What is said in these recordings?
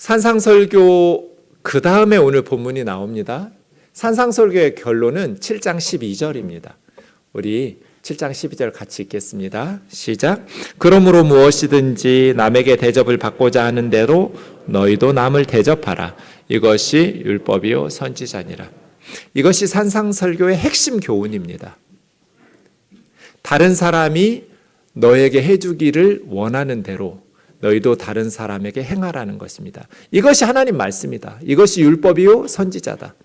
산상설교 그 다음에 오늘 본문이 나옵니다. 산상설교의 결론은 7장 12절입니다. 우리 7장 12절 같이 읽겠습니다. 시작. 그러므로 무엇이든지 남에게 대접을 받고자 하는 대로 너희도 남을 대접하라. 이것이 율법이요 선지자니라. 이것이 산상설교의 핵심 교훈입니다. 다른 사람이 너에게 해주기를 원하는 대로 너희도 다른 사람에게 행하라는 것입니다. 이것이 하나님 말씀이다. 이것이 율법이요 선지자다.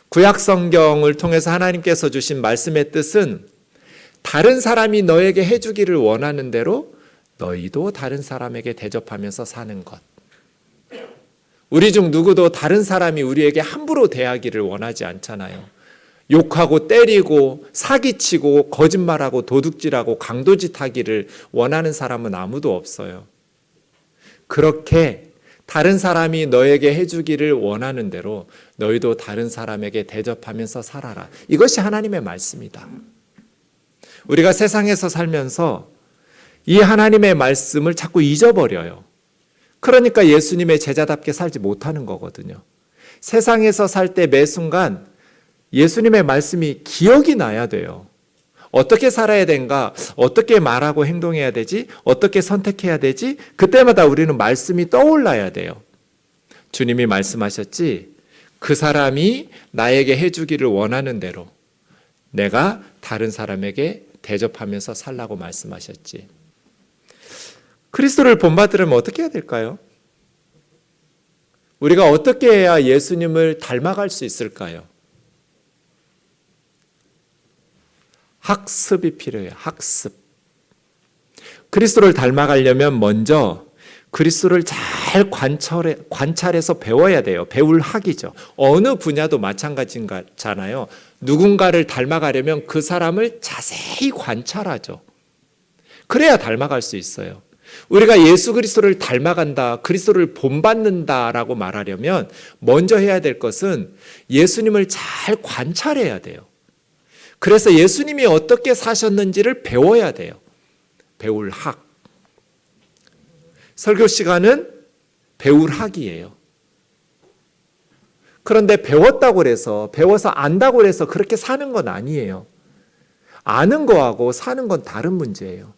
구약 성경을 통해서 하나님께서 주신 말씀의 뜻은 다른 사람이 너에게 해주기를 원하는 대로 너희도 다른 사람에게 대접하면서 사는 것. 우리 중 누구도 다른 사람이 우리에게 함부로 대하기를 원하지 않잖아요. 욕하고 때리고 사기치고 거짓말하고 도둑질하고 강도짓하기를 원하는 사람은 아무도 없어요. 그렇게 다른 사람이 너에게 해주기를 원하는 대로 너희도 다른 사람에게 대접하면서 살아라. 이것이 하나님의 말씀이다. 우리가 세상에서 살면서 이 하나님의 말씀을 자꾸 잊어버려요. 그러니까 예수님의 제자답게 살지 못하는 거거든요. 세상에서 살 때 매 순간 예수님의 말씀이 기억이 나야 돼요. 어떻게 살아야 되는가? 어떻게 말하고 행동해야 되지? 어떻게 선택해야 되지? 그때마다 우리는 말씀이 떠올라야 돼요. 주님이 말씀하셨지? 그 사람이 나에게 해주기를 원하는 대로 내가 다른 사람에게 대접하면서 살라고 말씀하셨지. 그리스도를 본받으려면 어떻게 해야 될까요? 우리가 어떻게 해야 예수님을 닮아갈 수 있을까요? 학습이 필요해요. 학습. 그리스도를 닮아가려면 먼저 그리스도를 잘 관찰해서 배워야 돼요. 배울 학이죠. 어느 분야도 마찬가지잖아요. 누군가를 닮아가려면 그 사람을 자세히 관찰하죠. 그래야 닮아갈 수 있어요. 우리가 예수 그리스도를 닮아간다, 그리스도를 본받는다라고 말하려면 먼저 해야 될 것은 예수님을 잘 관찰해야 돼요. 그래서 예수님이 어떻게 사셨는지를 배워야 돼요. 배울 학. 설교 시간은 배울 학이에요. 그런데 배웠다고 해서, 배워서 안다고 해서 그렇게 사는 건 아니에요. 아는 거하고 사는 건 다른 문제예요.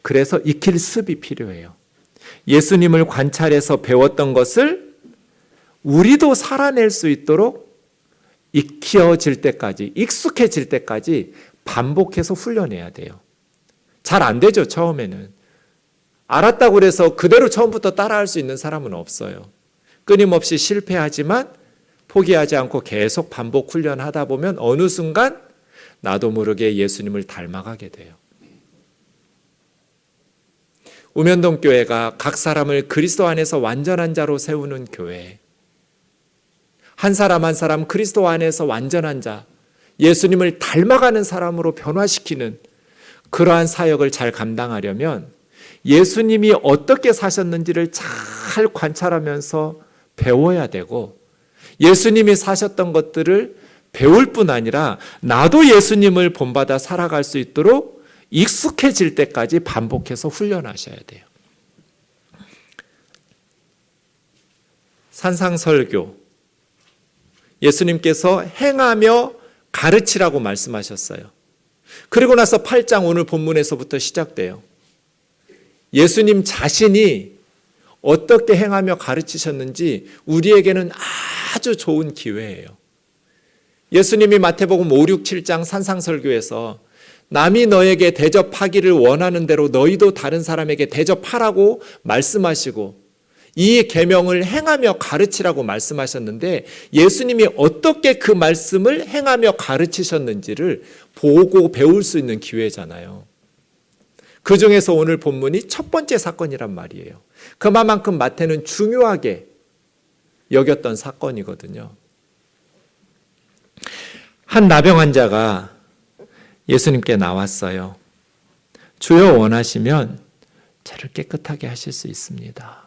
그래서 익힐 습이 필요해요. 예수님을 관찰해서 배웠던 것을 우리도 살아낼 수 있도록 익혀질 때까지, 익숙해질 때까지 반복해서 훈련해야 돼요. 잘 안 되죠, 처음에는. 알았다고 해서 그대로 처음부터 따라할 수 있는 사람은 없어요. 끊임없이 실패하지만 포기하지 않고 계속 반복 훈련하다 보면 어느 순간 나도 모르게 예수님을 닮아가게 돼요. 우면동 교회가 각 사람을 그리스도 안에서 완전한 자로 세우는 교회. 한 사람 한 사람 그리스도 안에서 완전한 자, 예수님을 닮아가는 사람으로 변화시키는 그러한 사역을 잘 감당하려면 예수님이 어떻게 사셨는지를 잘 관찰하면서 배워야 되고 예수님이 사셨던 것들을 배울 뿐 아니라 나도 예수님을 본받아 살아갈 수 있도록 익숙해질 때까지 반복해서 훈련하셔야 돼요. 산상설교. 예수님께서 행하며 가르치라고 말씀하셨어요. 그리고 나서 8장 오늘 본문에서부터 시작돼요. 예수님 자신이 어떻게 행하며 가르치셨는지 우리에게는 아주 좋은 기회예요. 예수님이 마태복음 5, 6, 7장 산상설교에서 남이 너에게 대접하기를 원하는 대로 너희도 다른 사람에게 대접하라고 말씀하시고 이 계명을 행하며 가르치라고 말씀하셨는데 예수님이 어떻게 그 말씀을 행하며 가르치셨는지를 보고 배울 수 있는 기회잖아요. 그 중에서 오늘 본문이 첫 번째 사건이란 말이에요. 그만큼 마태는 중요하게 여겼던 사건이거든요. 한 나병 환자가 예수님께 나왔어요. 주여 원하시면 저를 깨끗하게 하실 수 있습니다.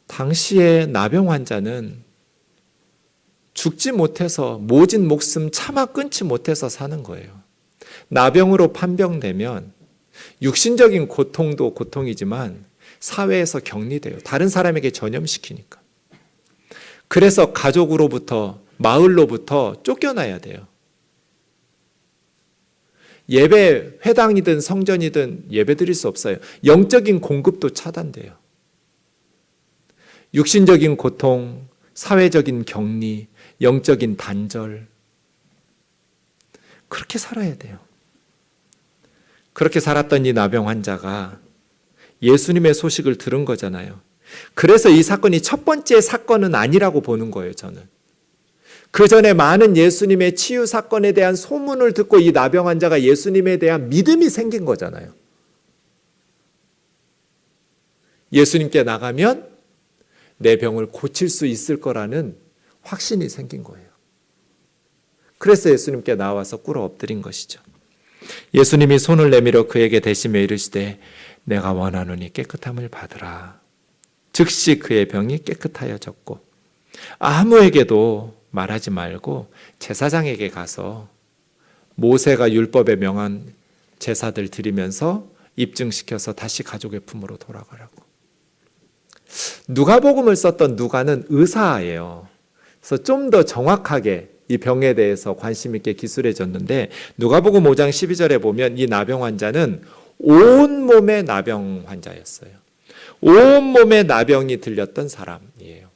당시에 나병 환자는 죽지 못해서 모진 목숨 차마 끊지 못해서 사는 거예요. 나병으로 판병되면 육신적인 고통도 고통이지만 사회에서 격리돼요. 다른 사람에게 전염시키니까. 그래서 가족으로부터, 마을로부터 쫓겨나야 돼요. 예배, 회당이든 성전이든 예배 드릴 수 없어요. 영적인 공급도 차단돼요. 육신적인 고통, 사회적인 격리, 영적인 단절. 그렇게 살아야 돼요. 그렇게 살았던 이 나병 환자가 예수님의 소식을 들은 거잖아요. 그래서 이 사건이 첫 번째 사건은 아니라고 보는 거예요, 저는. 그 전에 많은 예수님의 치유 사건에 대한 소문을 듣고 이 나병 환자가 예수님에 대한 믿음이 생긴 거잖아요. 예수님께 나가면 내 병을 고칠 수 있을 거라는 확신이 생긴 거예요. 그래서 예수님께 나와서 꿇어 엎드린 것이죠. 예수님이 손을 내밀어 그에게 대시며 이르시되 내가 원하노니 깨끗함을 받으라. 즉시 그의 병이 깨끗하여졌고 아무에게도 말하지 말고 제사장에게 가서 모세가 율법에 명한 제사들 드리면서 입증시켜서 다시 가족의 품으로 돌아가라고. 누가복음을 썼던 누가는 의사예요. 그래서 좀 더 정확하게 이 병에 대해서 관심 있게 기술해줬는데 누가복음 5장 12절에 보면 이 나병 환자는 온몸의 나병 환자였어요. 온몸에 나병이 들렸던 사람이에요.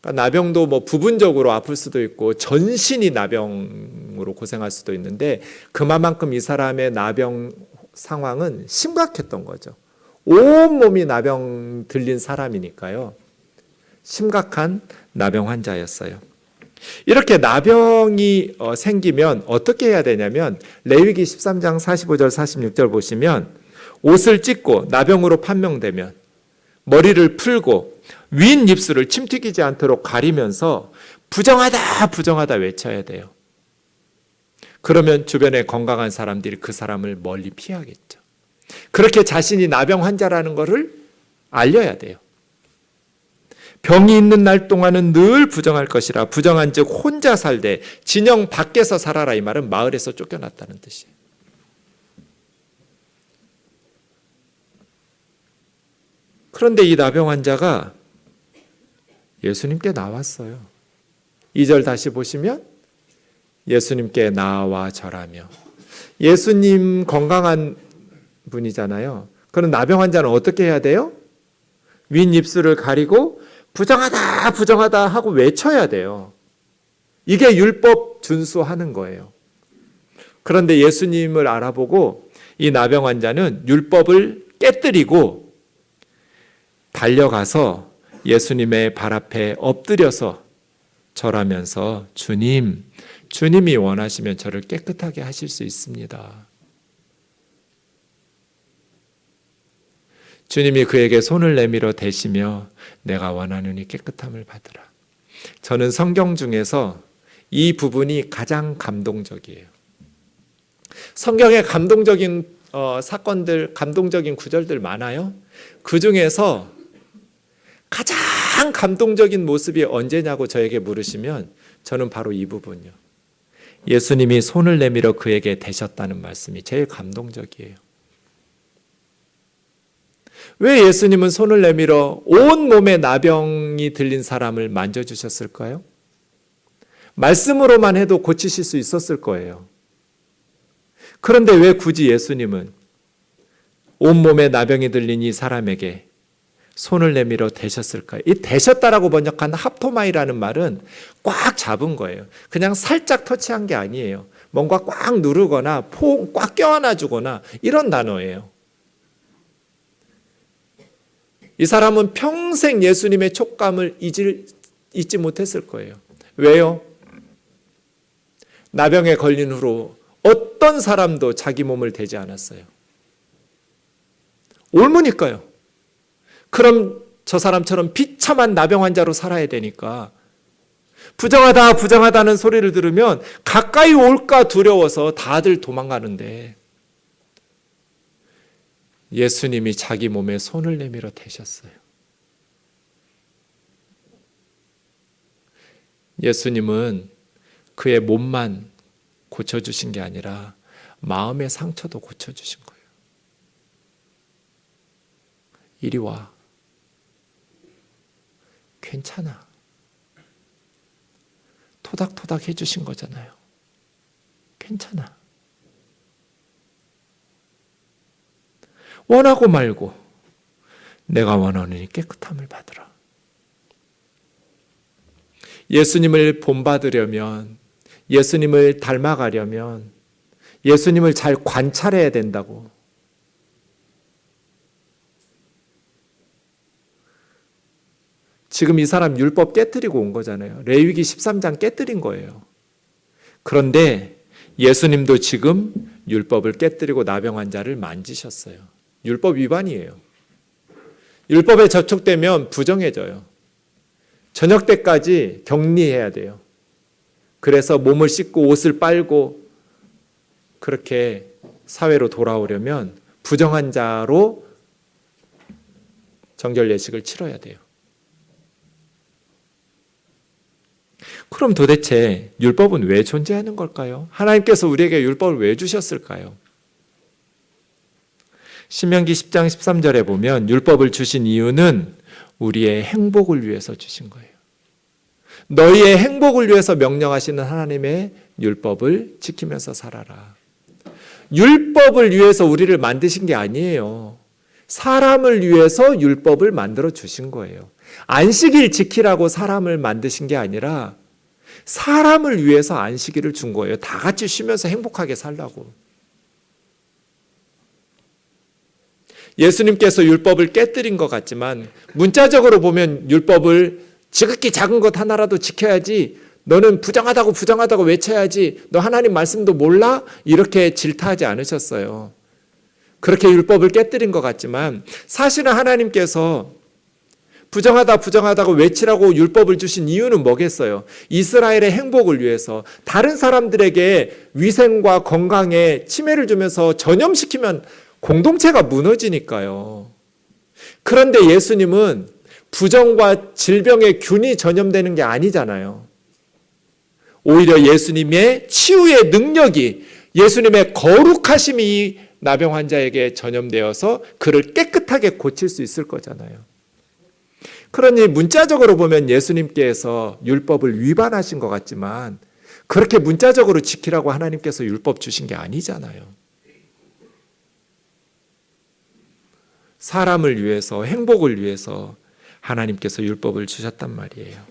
그러니까 나병도 뭐 부분적으로 아플 수도 있고 전신이 나병으로 고생할 수도 있는데 그만큼 이 사람의 나병 상황은 심각했던 거죠. 온몸이 나병 들린 사람이니까요. 심각한 나병 환자였어요. 이렇게 나병이 생기면 어떻게 해야 되냐면 레위기 13장 45절 46절 보시면 옷을 찢고 나병으로 판명되면 머리를 풀고 윈 입술을 침 튀기지 않도록 가리면서 부정하다 부정하다 외쳐야 돼요. 그러면 주변에 건강한 사람들이 그 사람을 멀리 피하겠죠. 그렇게 자신이 나병 환자라는 것을 알려야 돼요. 병이 있는 날 동안은 늘 부정할 것이라. 부정한 즉 혼자 살되 진영 밖에서 살아라. 이 말은 마을에서 쫓겨났다는 뜻이에요. 그런데 이 나병 환자가 예수님께 나왔어요. 2절 다시 보시면 예수님께 나와 절하며. 예수님 건강한 분이잖아요. 그런 나병 환자는 어떻게 해야 돼요? 윈 입술을 가리고 부정하다 부정하다 하고 외쳐야 돼요. 이게 율법 준수하는 거예요. 그런데 예수님을 알아보고 이 나병 환자는 율법을 깨뜨리고 달려가서 예수님의 발 앞에 엎드려서 절하면서 주님이 원하시면 저를 깨끗하게 하실 수 있습니다. 주님이 그에게 손을 내밀어 대시며 내가 원하노니 깨끗함을 받으라. 저는 성경 중에서 이 부분이 가장 감동적이에요. 성경에 감동적인 사건들, 감동적인 구절들 많아요. 그 중에서 가장 감동적인 모습이 언제냐고 저에게 물으시면 저는 바로 이 부분이요. 예수님이 손을 내밀어 그에게 대셨다는 말씀이 제일 감동적이에요. 왜 예수님은 손을 내밀어 온몸에 나병이 들린 사람을 만져주셨을까요? 말씀으로만 해도 고치실 수 있었을 거예요. 그런데 왜 굳이 예수님은 온몸에 나병이 들린 이 사람에게 손을 내밀어 대셨을까요? 이 대셨다라고 번역한 합토마이라는 말은 꽉 잡은 거예요. 그냥 살짝 터치한 게 아니에요. 뭔가 꽉 누르거나 꽉 껴안아 주거나 이런 단어예요. 이 사람은 평생 예수님의 촉감을 잊지 못했을 거예요. 왜요? 나병에 걸린 후로 어떤 사람도 자기 몸을 대지 않았어요. 옮으니까요. 그럼 저 사람처럼 비참한 나병 환자로 살아야 되니까 부정하다 부정하다는 소리를 들으면 가까이 올까 두려워서 다들 도망가는데 예수님이 자기 몸에 손을 내밀어 대셨어요. 예수님은 그의 몸만 고쳐주신 게 아니라 마음의 상처도 고쳐주신 거예요. 이리 와. 괜찮아. 토닥토닥 해주신 거잖아요. 괜찮아. 원하고 말고 내가 원하느니 깨끗함을 받으라. 예수님을 본받으려면, 예수님을 닮아가려면 예수님을 잘 관찰해야 된다고. 지금 이 사람 율법 깨뜨리고 온 거잖아요. 레위기 13장 깨뜨린 거예요. 그런데 예수님도 지금 율법을 깨뜨리고 나병 자를 만지셨어요. 율법 위반이에요. 율법에 접촉되면 부정해져요. 저녁 때까지 격리해야 돼요. 그래서 몸을 씻고 옷을 빨고 그렇게 사회로 돌아오려면 부정한 자로 정결 예식을 치러야 돼요. 그럼 도대체 율법은 왜 존재하는 걸까요? 하나님께서 우리에게 율법을 왜 주셨을까요? 신명기 10장 13절에 보면 율법을 주신 이유는 우리의 행복을 위해서 주신 거예요. 너희의 행복을 위해서 명령하시는 하나님의 율법을 지키면서 살아라. 율법을 위해서 우리를 만드신 게 아니에요. 사람을 위해서 율법을 만들어 주신 거예요. 안식일 지키라고 사람을 만드신 게 아니라 사람을 위해서 안식일을 준 거예요. 다 같이 쉬면서 행복하게 살라고. 예수님께서 율법을 깨뜨린 것 같지만 문자적으로 보면 율법을 지극히 작은 것 하나라도 지켜야지, 너는 부정하다고 외쳐야지, 너 하나님 말씀도 몰라? 이렇게 질타하지 않으셨어요. 그렇게 율법을 깨뜨린 것 같지만 사실은 하나님께서 부정하다고 외치라고 율법을 주신 이유는 뭐겠어요? 이스라엘의 행복을 위해서, 다른 사람들에게 위생과 건강에 침해를 주면서 전염시키면 공동체가 무너지니까요. 그런데 예수님은 부정과 질병의 균이 전염되는 게 아니잖아요. 오히려 예수님의 치유의 능력이, 예수님의 거룩하심이 나병 환자에게 전염되어서 그를 깨끗하게 고칠 수 있을 거잖아요. 그러니 문자적으로 보면 예수님께서 율법을 위반하신 것 같지만 그렇게 문자적으로 지키라고 하나님께서 율법 주신 게 아니잖아요. 사람을 위해서, 행복을 위해서 하나님께서 율법을 주셨단 말이에요.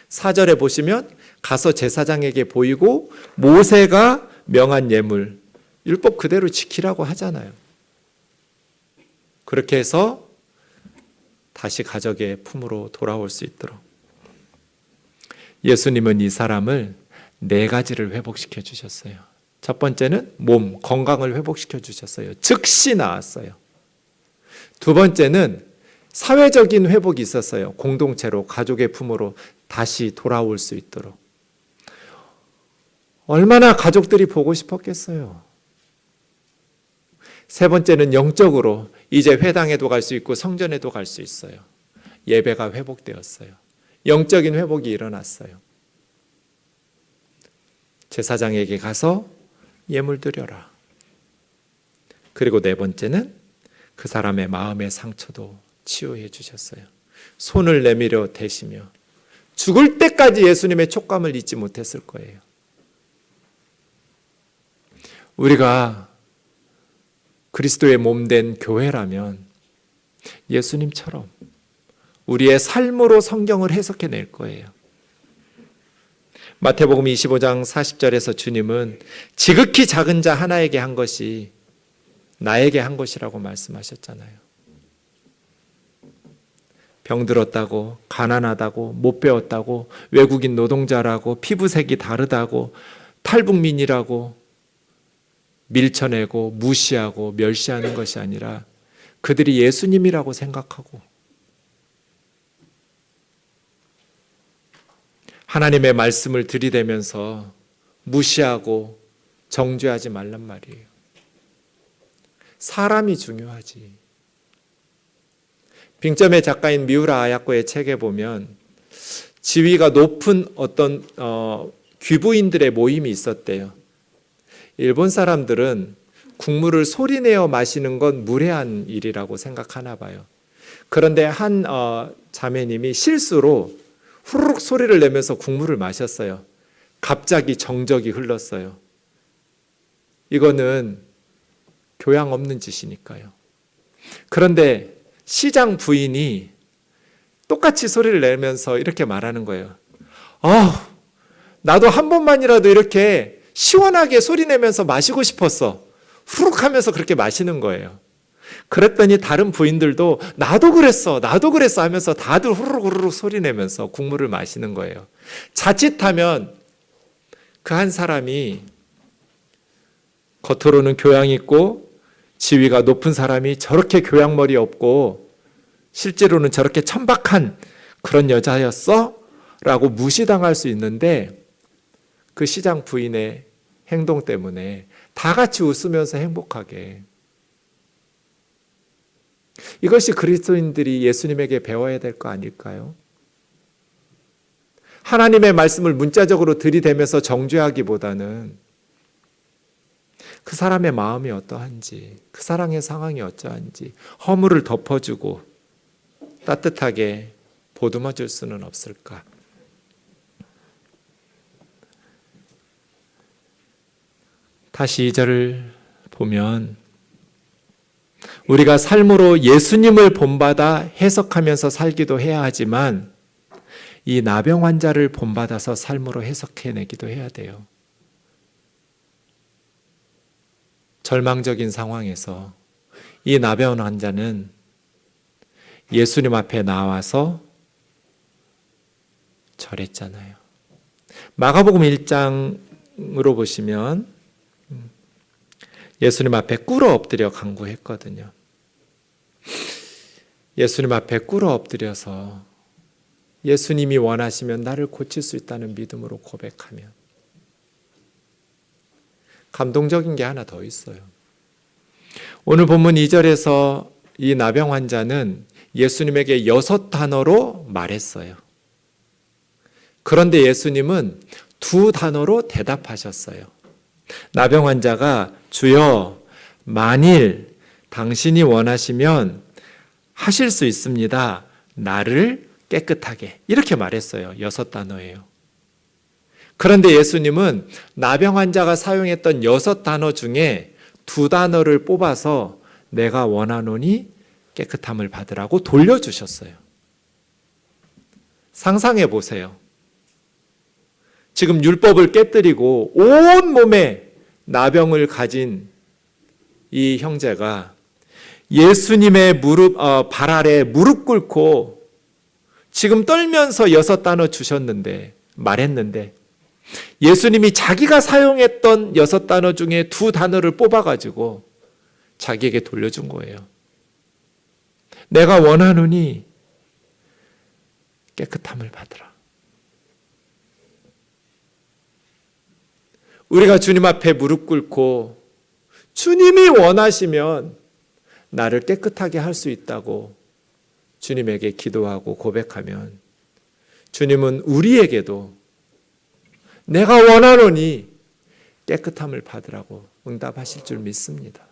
4절에 보시면 가서 제사장에게 보이고 모세가 명한 예물, 율법 그대로 지키라고 하잖아요. 그렇게 해서 다시 가족의 품으로 돌아올 수 있도록. 예수님은 이 사람을 4가지를 회복시켜 주셨어요. 첫 번째는 몸, 건강을 회복시켜 주셨어요. 즉시 나았어요. 두 번째는 사회적인 회복이 있었어요. 공동체로, 가족의 품으로 다시 돌아올 수 있도록. 얼마나 가족들이 보고 싶었겠어요. 세 번째는 영적으로 이제 회당에도 갈 수 있고 성전에도 갈 수 있어요. 예배가 회복되었어요. 영적인 회복이 일어났어요. 제사장에게 가서 예물 드려라. 그리고 네 번째는 그 사람의 마음의 상처도 치유해 주셨어요. 손을 내밀어 대시며 죽을 때까지 예수님의 촉감을 잊지 못했을 거예요. 우리가 그리스도의 몸된 교회라면 예수님처럼 우리의 삶으로 성경을 해석해낼 거예요. 마태복음 25장 40절에서 주님은 지극히 작은 자 하나에게 한 것이 나에게 한 것이라고 말씀하셨잖아요. 병들었다고, 가난하다고, 못 배웠다고, 외국인 노동자라고, 피부색이 다르다고, 탈북민이라고 밀쳐내고 무시하고 멸시하는 것이 아니라 그들이 예수님이라고 생각하고 하나님의 말씀을 들이대면서 무시하고 정죄하지 말란 말이에요. 사람이 중요하지. 빙점의 작가인 미우라 아야코의 책에 보면 지위가 높은 어떤 귀부인들의 모임이 있었대요. 일본 사람들은 국물을 소리내어 마시는 건 무례한 일이라고 생각하나 봐요. 그런데 한 자매님이 실수로 후루룩 소리를 내면서 국물을 마셨어요. 갑자기 정적이 흘렀어요. 이거는 교양 없는 짓이니까요. 그런데 시장 부인이 똑같이 소리를 내면서 이렇게 말하는 거예요. 나도 한 번만이라도 이렇게 시원하게 소리 내면서 마시고 싶었어. 후룩 하면서 그렇게 마시는 거예요. 그랬더니 다른 부인들도 나도 그랬어 하면서 다들 후루룩 소리 내면서 국물을 마시는 거예요. 자칫하면 그 한 사람이 겉으로는 교양 있고 지위가 높은 사람이 저렇게 교양머리 없고 실제로는 저렇게 천박한 그런 여자였어? 라고 무시당할 수 있는데 그 시장 부인의 행동 때문에 다 같이 웃으면서 행복하게, 이것이 그리스도인들이 예수님에게 배워야 될 거 아닐까요? 하나님의 말씀을 문자적으로 들이대면서 정죄하기보다는 그 사람의 마음이 어떠한지, 그 사랑의 상황이 어떠한지 허물을 덮어주고 따뜻하게 보듬어 줄 수는 없을까? 다시 2절을 보면 우리가 삶으로 예수님을 본받아 해석하면서 살기도 해야 하지만 이 나병 환자를 본받아서 삶으로 해석해내기도 해야 돼요. 절망적인 상황에서 이 나병 환자는 예수님 앞에 나와서 절했잖아요. 마가복음 1장으로 보시면 예수님 앞에 꿇어 엎드려 간구했거든요. 예수님 앞에 꿇어 엎드려서 예수님이 원하시면 나를 고칠 수 있다는 믿음으로 고백하면, 감동적인 게 하나 더 있어요. 오늘 본문 2절에서 이 나병 환자는 예수님에게 6단어로 말했어요. 그런데 예수님은 2단어로 대답하셨어요. 나병 환자가 주여 만일 당신이 원하시면 하실 수 있습니다. 나를 깨끗하게, 이렇게 말했어요. 6단어예요. 그런데 예수님은 나병 환자가 사용했던 6단어 중에 2단어를 뽑아서 내가 원하노니 깨끗함을 받으라고 돌려주셨어요. 상상해 보세요. 지금 율법을 깨뜨리고 온 몸에 나병을 가진 이 형제가 예수님의 발 아래 무릎 꿇고 지금 떨면서 6단어 주셨는데, 말했는데 예수님이 자기가 사용했던 6단어 중에 2단어를 뽑아가지고 자기에게 돌려준 거예요. 내가 원하노니 깨끗함을 받으라. 우리가 주님 앞에 무릎 꿇고 주님이 원하시면 나를 깨끗하게 할 수 있다고 주님에게 기도하고 고백하면 주님은 우리에게도 내가 원하노니 깨끗함을 받으라고 응답하실 줄 믿습니다.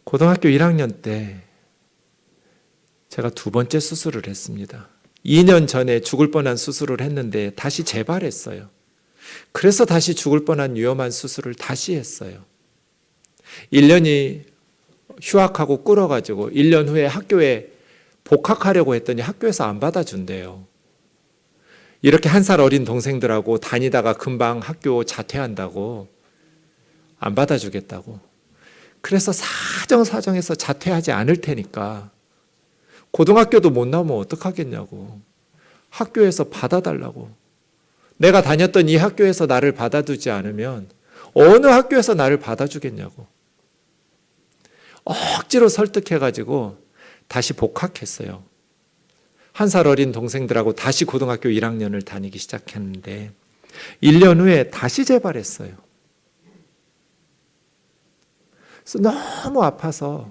고등학교 1학년 때 제가 2번째 수술을 했습니다. 2년 전에 죽을 뻔한 수술을 했는데 다시 재발했어요. 그래서 다시 죽을 뻔한 위험한 수술을 다시 했어요. 1년이 휴학하고 꿇어가지고 1년 후에 학교에 복학하려고 했더니 학교에서 안 받아준대요. 이렇게 1살 어린 동생들하고 다니다가 금방 학교 자퇴한다고, 안 받아주겠다고. 그래서 사정사정해서 자퇴하지 않을 테니까 고등학교도 못 나오면 어떡하겠냐고, 학교에서 받아달라고. 내가 다녔던 이 학교에서 나를 받아두지 않으면 어느 학교에서 나를 받아주겠냐고 억지로 설득해가지고 다시 복학했어요. 1살 어린 동생들하고 다시 고등학교 1학년을 다니기 시작했는데 1년 후에 다시 재발했어요. 그래서 너무 아파서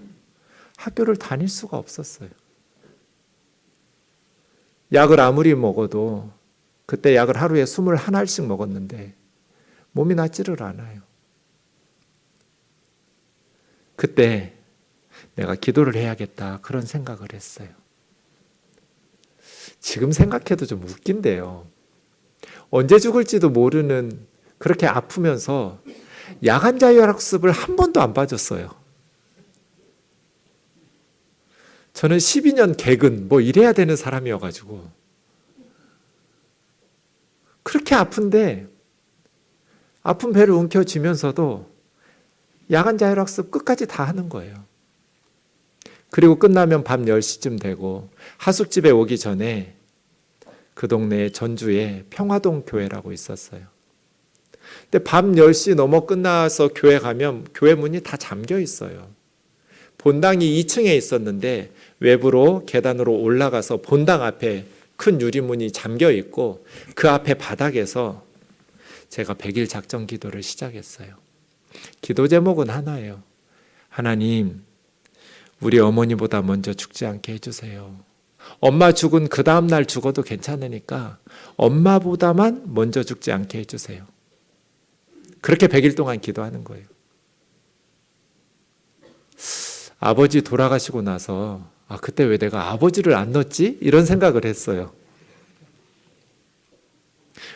학교를 다닐 수가 없었어요. 약을 아무리 먹어도 그때 약을 하루에 21알씩 먹었는데 몸이 낫지를 않아요. 그때 내가 기도를 해야겠다 그런 생각을 했어요. 지금 생각해도 좀 웃긴데요. 언제 죽을지도 모르는 그렇게 아프면서 야간 자율학습을 한 번도 안 빠졌어요. 저는 12년 개근 이래야 되는 사람이어가지고 그렇게 아픈데 아픈 배를 움켜쥐면서도 야간 자율학습 끝까지 다 하는 거예요. 그리고 끝나면 밤 10시쯤 되고 하숙집에 오기 전에 그 동네 전주에 평화동 교회라고 있었어요. 근데 밤 10시 넘어 끝나서 교회 가면 교회 문이 다 잠겨 있어요. 본당이 2층에 있었는데 외부로 계단으로 올라가서 본당 앞에 큰 유리문이 잠겨 있고 그 앞에 바닥에서 제가 100일 작정 기도를 시작했어요. 기도 제목은 하나예요. 하나님, 우리 어머니보다 먼저 죽지 않게 해주세요. 엄마 죽은 그 다음 날 죽어도 괜찮으니까 엄마보다만 먼저 죽지 않게 해주세요. 그렇게 100일 동안 기도하는 거예요. 아버지 돌아가시고 나서 그때 왜 내가 아버지를 안 넣었지? 이런 생각을 했어요.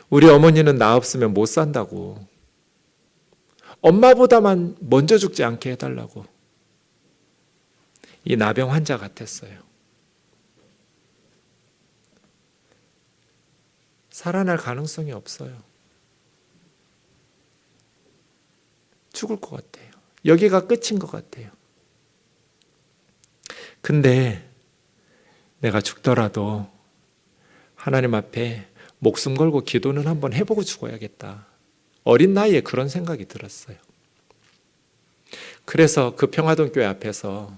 우리 어머니는 나 없으면 못 산다고. 엄마보다만 먼저 죽지 않게 해달라고. 이 나병 환자 같았어요. 살아날 가능성이 없어요. 죽을 것 같아요. 여기가 끝인 것 같아요. 근데 내가 죽더라도 하나님 앞에 목숨 걸고 기도는 한번 해보고 죽어야겠다. 어린 나이에 그런 생각이 들었어요. 그래서 그 평화동 교회 앞에서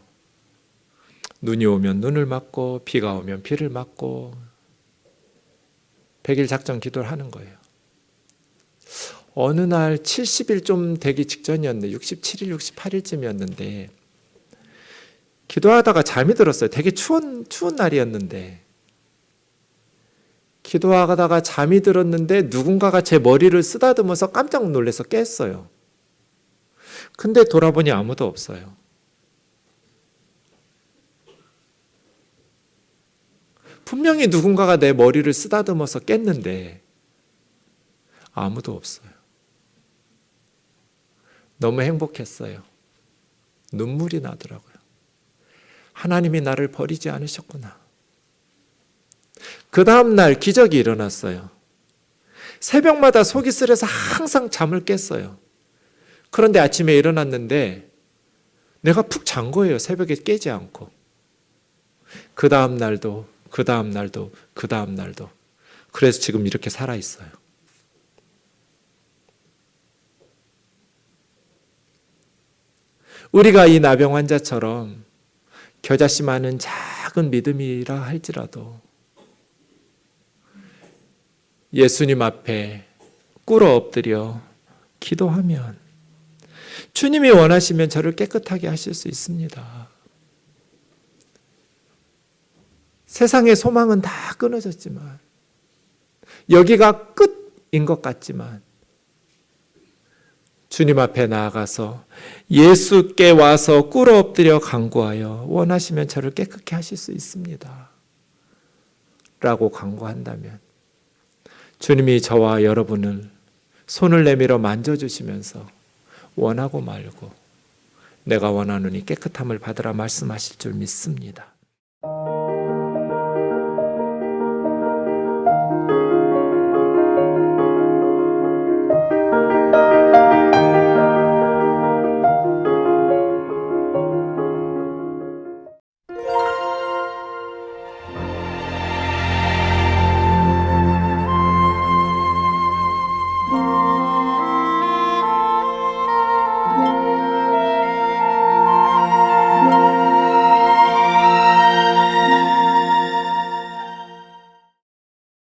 눈이 오면 눈을 맞고 비가 오면 비를 맞고 100일 작정 기도를 하는 거예요. 어느 날 70일 좀 되기 직전이었는데 67일, 68일쯤이었는데 기도하다가 잠이 들었어요. 되게 추운 날이었는데 기도하다가 잠이 들었는데 누군가가 제 머리를 쓰다듬어서 깜짝 놀라서 깼어요. 근데 돌아보니 아무도 없어요. 분명히 누군가가 내 머리를 쓰다듬어서 깼는데 아무도 없어요. 너무 행복했어요. 눈물이 나더라고요. 하나님이 나를 버리지 않으셨구나. 그 다음 날 기적이 일어났어요. 새벽마다 속이 쓰려서 항상 잠을 깼어요. 그런데 아침에 일어났는데 내가 푹 잔 거예요. 새벽에 깨지 않고. 그 다음 날도, 그 다음 날도, 그 다음 날도. 그래서 지금 이렇게 살아 있어요. 우리가 이 나병 환자처럼 겨자씨만은 작은 믿음이라 할지라도 예수님 앞에 꿇어 엎드려 기도하면 주님이 원하시면 저를 깨끗하게 하실 수 있습니다. 세상의 소망은 다 끊어졌지만 여기가 끝인 것 같지만 주님 앞에 나아가서 예수께 와서 꿇어 엎드려 간구하여 원하시면 저를 깨끗게 하실 수 있습니다. 라고 간구한다면 주님이 저와 여러분을 손을 내밀어 만져주시면서 원하고 말고 내가 원하노니 깨끗함을 받으라 말씀하실 줄 믿습니다.